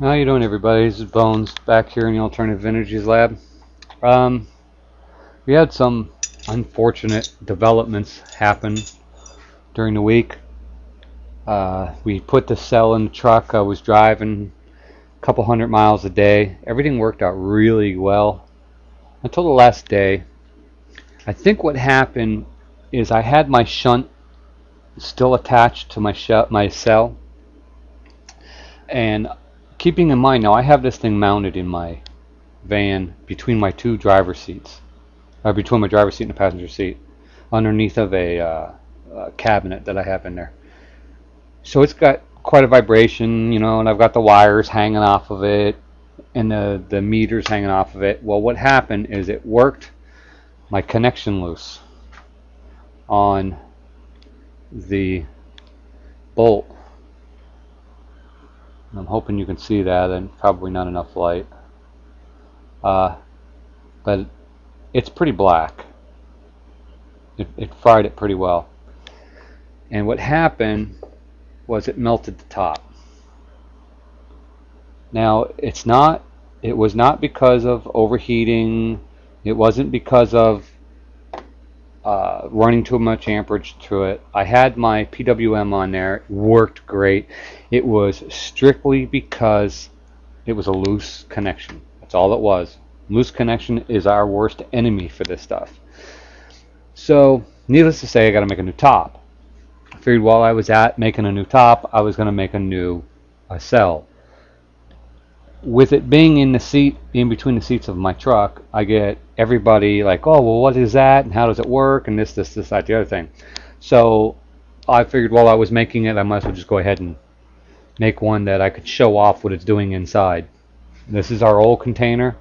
How you doing, everybody? This is Bones back here in the Alternative Energies Lab. Um, we had some unfortunate developments happen during the week. We put the cell in the truck. I was driving a couple hundred miles a day. Everything worked out really well until the last day. I think what happened is I had my shunt still attached to my cell, and keeping in mind now I have this thing mounted in my van between my two driver's seats, between my driver's seat and the passenger seat, underneath of a cabinet that I have in there. So it's got quite a vibration, and I've got the wires hanging off of it and the meters hanging off of it. Well, what happened is it worked my connection loose on the bolt. I'm hoping you can see that, and probably not enough light. But it's pretty black. It fried it pretty well. And what happened was it melted the top. Now, it was not because of overheating. It wasn't because of running too much amperage through it. I had my PWM on there. It worked great. It was strictly because it was a loose connection. That's all it was. Loose connection is our worst enemy for this stuff. So, needless to say, I got to make a new top. I figured while I was at making a new top, I was going to make a new cell. With it being in the seat, in between the seats of my truck, I get everybody like, oh, well, what is that? And how does it work? And this, that, the other thing. So I figured while I was making it, I might as well just go ahead and make one that I could show off what it's doing inside. This is our old container.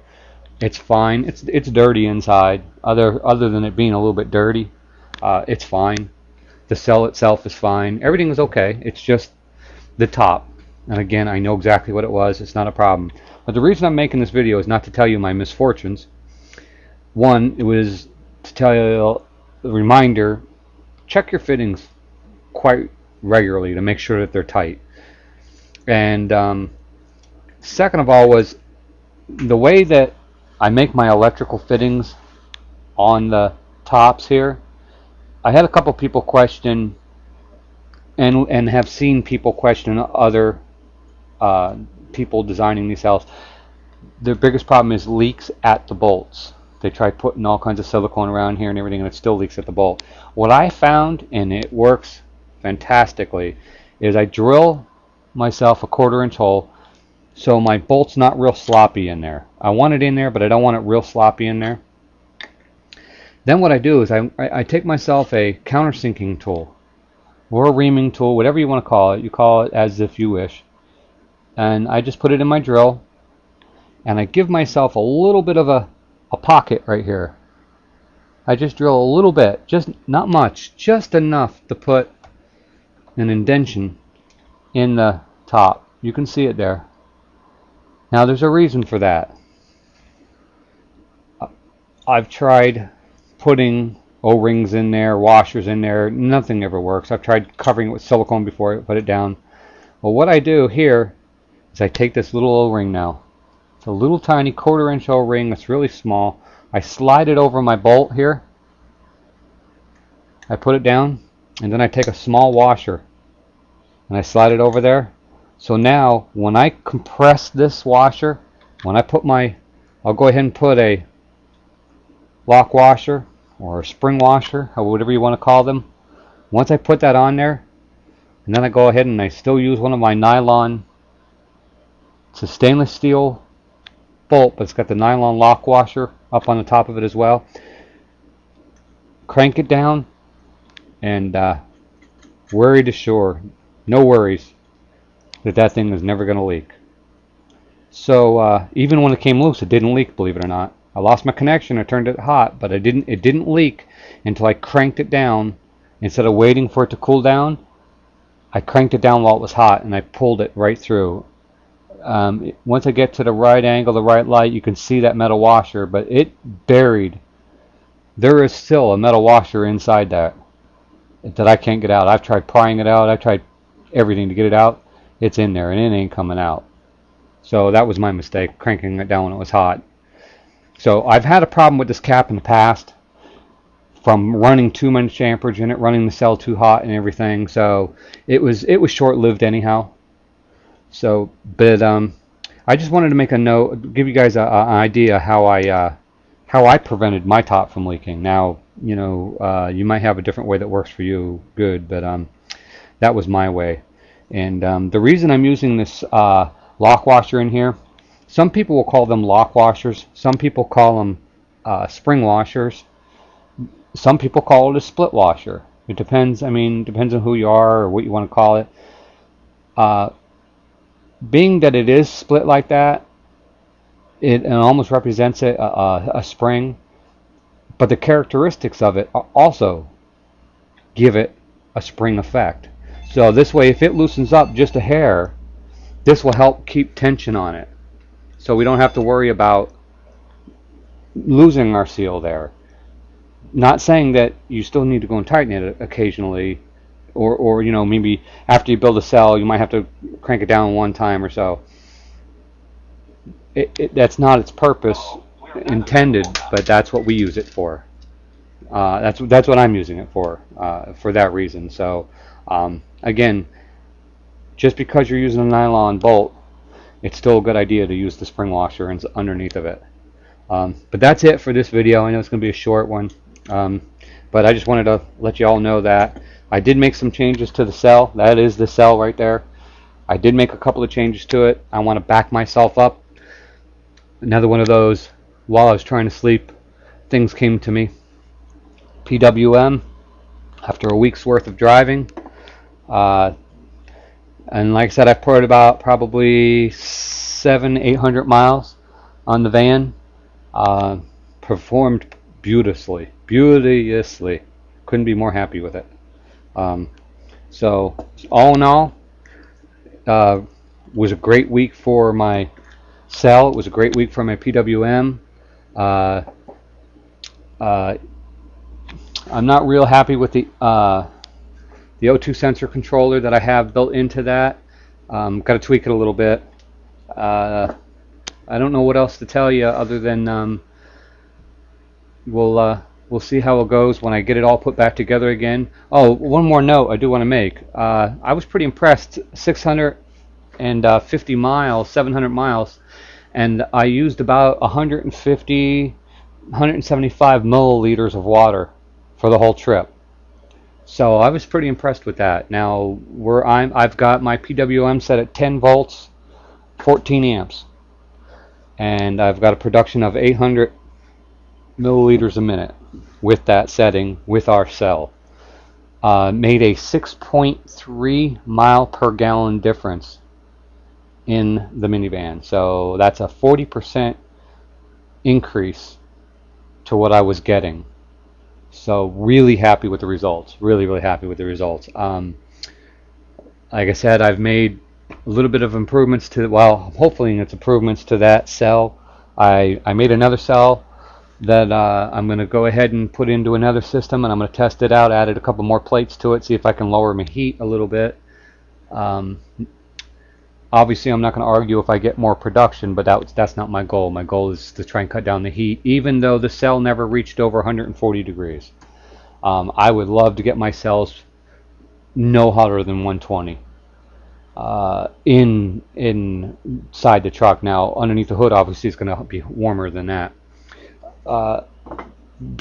It's fine. It's dirty inside. Other than it being a little bit dirty, it's fine. The cell itself is fine. Everything is okay. It's just the top. And again, I know exactly what it was. It's not a problem. But the reason I'm making this video is not to tell you my misfortunes. One, it was to tell you a reminder, check your fittings quite regularly to make sure that they're tight. And second of all was the way that I make my electrical fittings on the tops here. I had a couple people question and have seen people question other people designing these cells. The biggest problem is leaks at the bolts. They try putting all kinds of silicone around here and everything, and it still leaks at the bolt. What I found, and it works fantastically, is I drill myself a 1/4 inch hole so my bolt's not real sloppy in there. I want it in there, but I don't want it real sloppy in there. Then what I do is I take myself a countersinking tool or a reaming tool, whatever you want to call it. You call it as if you wish. And I just put it in my drill, and I give myself a little bit of a pocket right here. I just drill a little bit, just not much, just enough to put an indentation in the top. You can see it there. Now there's a reason for that. I've tried putting O-rings in there, washers in there, nothing ever works. I've tried covering it with silicone before I put it down. Well, what I do here is I take this little O-ring now. It's a little tiny 1/4 inch O-ring. It's really small. I slide it over my bolt here. I put it down, and then I take a small washer and I slide it over there. So now when I compress this washer, when I put I'll go ahead and put a lock washer or a spring washer, or whatever you want to call them. Once I put that on there, and then I go ahead and I still use one of my nylon, it's a stainless steel bolt, but it's got the nylon lock washer up on the top of it as well. Crank it down, and worried ashore, no worries that thing is never going to leak. So even when it came loose, it didn't leak, believe it or not. I lost my connection, I turned it hot, but it didn't leak until I cranked it down. Instead of waiting for it to cool down, I cranked it down while it was hot, and I pulled it right through. Once I get to the right angle, the right light, you can see that metal washer, but it buried. There is still a metal washer inside that I can't get out. I've tried prying it out. I've tried everything to get it out. It's in there, and it ain't coming out. So that was my mistake, cranking it down when it was hot. So I've had a problem with this cap in the past from running too much amperage in it, running the cell too hot and everything. So it was short-lived anyhow. So, but I just wanted to make a note, give you guys an idea how I prevented my top from leaking. Now, you know, you might have a different way that works for you, good, but that was my way. And the reason I'm using this lock washer in here, some people will call them lock washers, some people call them spring washers, some people call it a split washer. It depends, I mean, depends on who you are or what you want to call it. Being that it is split like that, it almost represents a spring, but the characteristics of it also give it a spring effect. So this way, if it loosens up just a hair, this will help keep tension on it. So we don't have to worry about losing our seal there. Not saying that you still need to go and tighten it occasionally, or you know, maybe after you build a cell, you might have to crank it down one time or so. That's not its purpose intended, but that's what we use it for. That's what I'm using it for that reason. So again, just because you're using a nylon bolt, it's still a good idea to use the spring washer underneath of it. But that's it for this video. I know it's going to be a short one, but I just wanted to let you all know that I did make some changes to the cell. That is the cell right there. I did make a couple of changes to it. I want to back myself up. Another one of those, while I was trying to sleep, things came to me. PWM, after a week's worth of driving, and like I said, I put about probably 700-800 miles on the van. Performed beautifully. Couldn't be more happy with it. So all in all, was a great week for my cell. It was a great week for my PWM. I'm not real happy with the O2 sensor controller that I have built into that. Got to tweak it a little bit. I don't know what else to tell you other than we'll see how it goes when I get it all put back together again. Oh, one more note I do want to make. I was pretty impressed. 650 miles, 700 miles, and I used about 150, 175 milliliters of water for the whole trip. So I was pretty impressed with that. Now I've got my PWM set at 10 volts, 14 amps, and I've got a production of 800 milliliters a minute with that setting with our cell. Made a 6.3 mile per gallon difference in the minivan. So that's a 40% increase to what I was getting. So really happy with the results. Really happy with the results. Like I said, I've made a little bit of improvements to, well, hopefully it's improvements to that cell. I made another cell that I'm going to go ahead and put into another system, and I'm going to test it out. Added a couple more plates to it, see if I can lower my heat a little bit. Obviously, I'm not going to argue if I get more production, but that's not my goal. My goal is to try and cut down the heat, even though the cell never reached over 140 degrees. I would love to get my cells no hotter than 120 inside the truck. Now, underneath the hood, obviously, it's going to be warmer than that.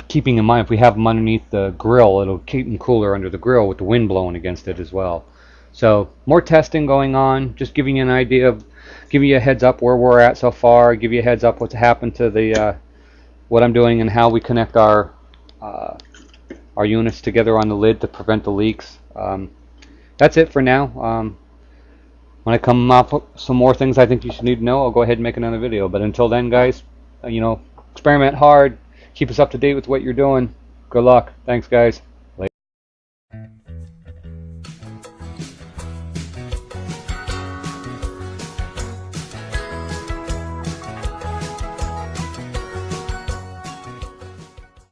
Keeping in mind, if we have them underneath the grill, it'll keep them cooler under the grill with the wind blowing against it as well. So more testing going on, just giving you an idea of, giving you a heads up where we're at so far, give you a heads up what's happened to the what I'm doing and how we connect our units together on the lid to prevent the leaks. That's it for now. When I come up with some more things I think you should need to know, I'll go ahead and make another video. But until then, guys, you know, experiment hard, keep us up to date with what you're doing. Good luck. Thanks, guys.